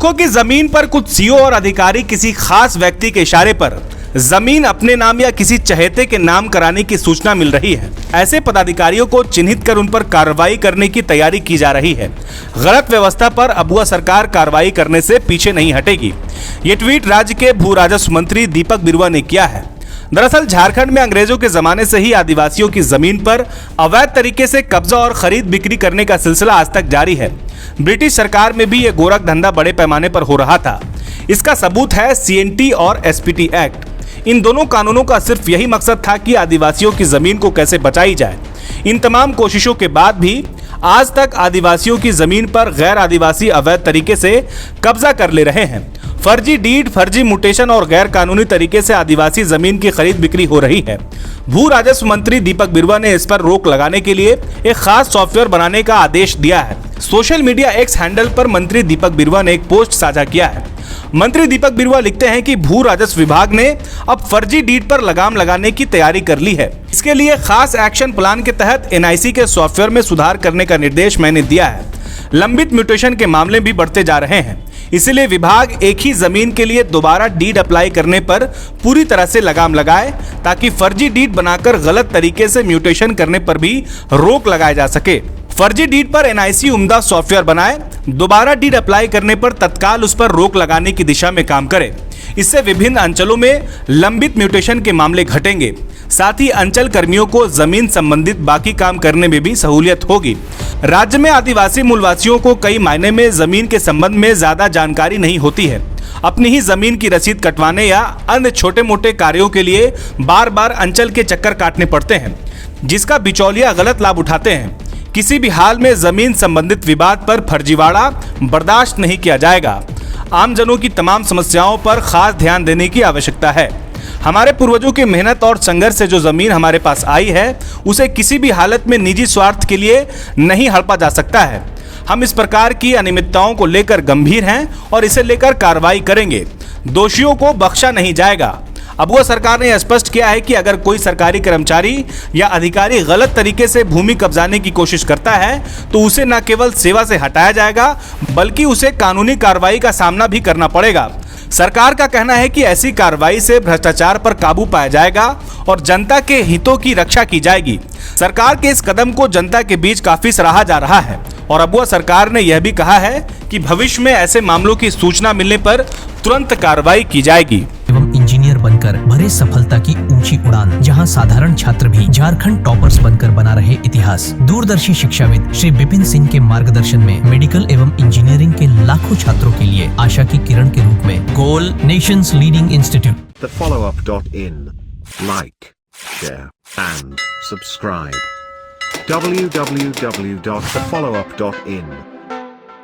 मूर्खों की जमीन पर कुछ सीओ और अधिकारी किसी खास व्यक्ति के इशारे पर जमीन अपने नाम या किसी चहेते के नाम कराने की सूचना मिल रही है। ऐसे पदाधिकारियों को चिन्हित कर उन पर कार्रवाई करने की तैयारी की जा रही है। गलत व्यवस्था पर अबुआ सरकार कार्रवाई करने से पीछे नहीं हटेगी। ये ट्वीट राज्य के भू राजस्व मंत्री दीपक बिरुवा ने किया है। दरअसल झारखंड में अंग्रेजों के जमाने से ही आदिवासियों की जमीन पर अवैध तरीके से कब्जा और खरीद बिक्री करने का सिलसिला आज तक जारी है। ब्रिटिश सरकार में भी ये गोरख धंधा बड़े पैमाने पर हो रहा था। इसका सबूत है CNT और SPT एक्ट। इन दोनों कानूनों का सिर्फ यही मकसद था कि आदिवासियों की जमीन को कैसे बचाई जाए। इन तमाम कोशिशों के बाद भी आज तक आदिवासियों की जमीन पर गैर आदिवासी अवैध तरीके से कब्जा कर ले रहे हैं। फर्जी डीड, फर्जी म्यूटेशन और गैर कानूनी तरीके से आदिवासी जमीन की खरीद बिक्री हो रही है। भू राजस्व मंत्री दीपक बिरुवा ने इस पर रोक लगाने के लिए एक खास सॉफ्टवेयर बनाने का आदेश दिया है। सोशल मीडिया X हैंडल पर मंत्री दीपक बिरुवा ने एक पोस्ट साझा किया है। मंत्री दीपक बिरुवा लिखते हैं कि भू राजस्व विभाग ने अब फर्जी डीड पर लगाम लगाने की तैयारी कर ली है। इसके लिए खास एक्शन प्लान के तहत NIC के सॉफ्टवेयर में सुधार करने का निर्देश मैंने दिया है। लंबित म्यूटेशन के मामले भी बढ़ते जा रहे हैं, इसलिए विभाग एक ही जमीन के लिए दोबारा डीड अप्लाई करने पर पूरी तरह से लगाम लगाए, ताकि फर्जी डीड बनाकर गलत तरीके से म्यूटेशन करने पर भी रोक लगाए जा सके। फर्जी डीड पर NIC उम्दा सॉफ्टवेयर बनाए, दोबारा डीड अप्लाई करने पर तत्काल उस पर रोक लगाने की दिशा में काम करे। इससे विभिन्न अंचलों में लंबित म्यूटेशन के मामले घटेंगे। साथ ही अंचल कर्मियों को जमीन संबंधित बाकी काम करने में भी सहूलियत होगी। राज्य में आदिवासी मूलवासियों को कई मायने में जमीन के संबंध में ज्यादा जानकारी नहीं होती है। अपनी ही जमीन की रसीद कटवाने या अन्य छोटे मोटे कार्यों के लिए बार बार अंचल के चक्कर काटने पड़ते हैं, जिसका बिचौलिया गलत लाभ उठाते हैं। किसी भी हाल में जमीन संबंधित विवाद पर फर्जीवाड़ा बर्दाश्त नहीं किया जाएगा। आमजनों की तमाम समस्याओं पर खास ध्यान देने की आवश्यकता है। हमारे पूर्वजों की मेहनत और संघर्ष से जो जमीन हमारे पास आई है, उसे किसी भी हालत में निजी स्वार्थ के लिए नहीं हड़पा जा सकता है। हम इस प्रकार की अनियमितताओं को लेकर गंभीर हैं और इसे लेकर कार्रवाई करेंगे। दोषियों को बख्शा नहीं जाएगा। अबुआ सरकार ने स्पष्ट किया है कि अगर कोई सरकारी कर्मचारी या अधिकारी गलत तरीके से भूमि कब्जाने की कोशिश करता है तो उसे न केवल सेवा से हटाया जाएगा, बल्कि उसे कानूनी कार्रवाई का सामना भी करना पड़ेगा। सरकार का कहना है कि ऐसी कार्रवाई से भ्रष्टाचार पर काबू पाया जाएगा और जनता के हितों की रक्षा की जाएगी। सरकार के इस कदम को जनता के बीच काफी सराहा जा रहा है और अबुआ सरकार ने यह भी कहा है कि भविष्य में ऐसे मामलों की सूचना मिलने पर तुरंत कार्रवाई की जाएगी। एवं इंजीनियर बनकर भरे सफलता की ऊंची उड़ान, जहां साधारण छात्र भी झारखंड टॉपर्स बनकर बना रहे इतिहास। दूरदर्शी शिक्षाविद श्री विपिन सिंह के मार्गदर्शन में मेडिकल एवं इंजीनियरिंग के लाखों छात्रों के लिए आशा की किरण के रूप में goal nation's leading institute. thefollowup.in. Like, share and subscribe. www.thefollowup.in